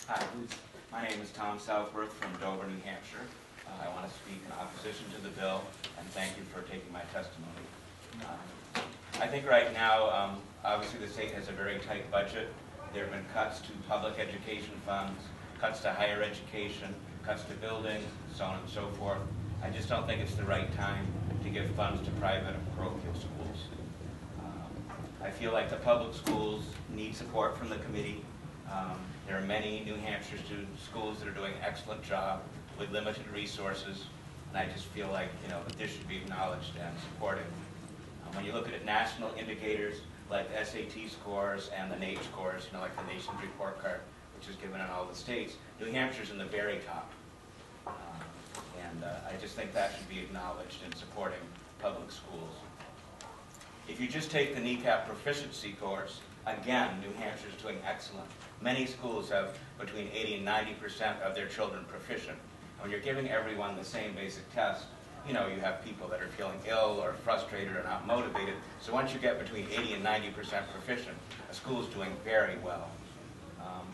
Hi, my name is Tom Southworth from Dover, New Hampshire. I want to speak in opposition to the bill, and thank you for taking my testimony. I think right now, obviously the state has a very tight budget. There have been cuts to public education funds, cuts to higher education, cuts to buildings, so on and so forth. I just don't think it's the right time to give funds to private and parochial schools. I feel like the public schools need support from the committee. There are many New Hampshire schools that are doing an excellent job with limited resources, and I just feel like that this should be acknowledged and supported. When you look at national indicators like the SAT scores and the NAEP scores, like the Nation's Report Card, which is given in all the states, New Hampshire's in the very top. I just think that should be acknowledged in supporting public schools. If you just take the NECAP proficiency course, again, New Hampshire's doing excellent. Many schools have between 80 and 90% of their children proficient. When you're giving everyone the same basic test, you have people that are feeling ill or frustrated or not motivated. So once you get between 80 and 90% proficient, a school is doing very well.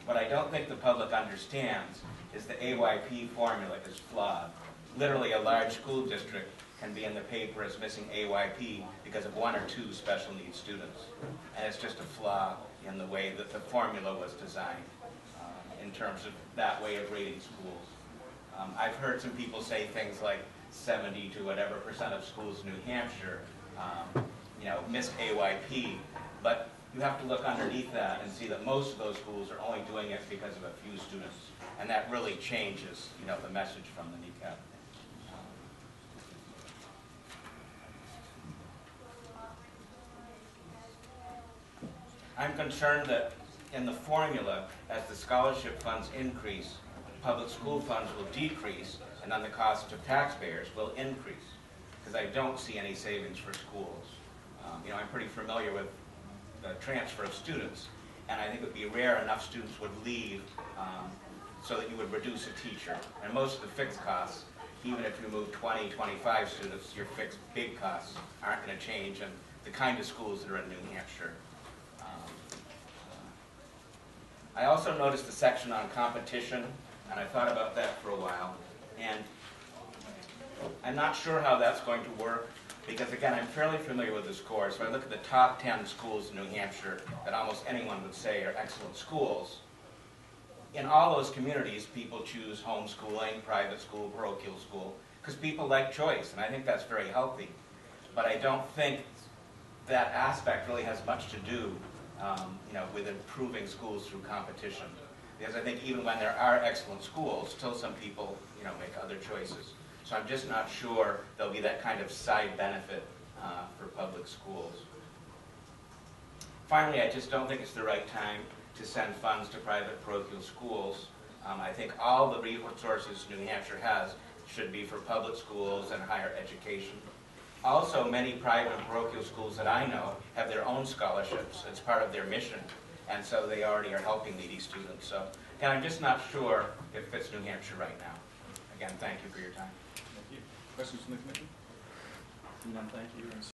What I don't think the public understands is the AYP formula is flawed. Literally, a large school district can be in the paper as missing AYP because of one or two special needs students. And it's just a flaw in the way that the formula was designed in terms of that way of rating schools. I've heard some people say things like 70 to whatever % of schools in New Hampshire missed AYP, but you have to look underneath that and see that most of those schools are only doing it because of a few students. And that really changes the message from the NECAP. I'm concerned that in the formula, as the scholarship funds increase, public school funds will decrease, and then the cost to taxpayers will increase, because I don't see any savings for schools. I'm pretty familiar with the transfer of students, and I think it would be rare enough students would leave so that you would reduce a teacher. And most of the fixed costs, even if you move 20, 25 students, your fixed big costs aren't going to change, and the kind of schools that are in New Hampshire. I also noticed the section on competition, and I thought about that for a while, and I'm not sure how that's going to work, because again, I'm fairly familiar with this course. If I look at the top 10 schools in New Hampshire that almost anyone would say are excellent schools, in all those communities, people choose homeschooling, private school, parochial school, because people like choice, and I think that's very healthy. But I don't think that aspect really has much to do with improving schools through competition. Because I think even when there are excellent schools, still some people, make other choices. So I'm just not sure there'll be that kind of side benefit for public schools. Finally, I just don't think it's the right time to send funds to private parochial schools. I think all the resources New Hampshire has should be for public schools and higher education. Also, many private and parochial schools that I know have their own scholarships. It's part of their mission, and so they already are helping needy students. So, again, I'm just not sure if it fits New Hampshire right now. Again, thank you for your time. Thank you. Questions from the committee? None, thank you.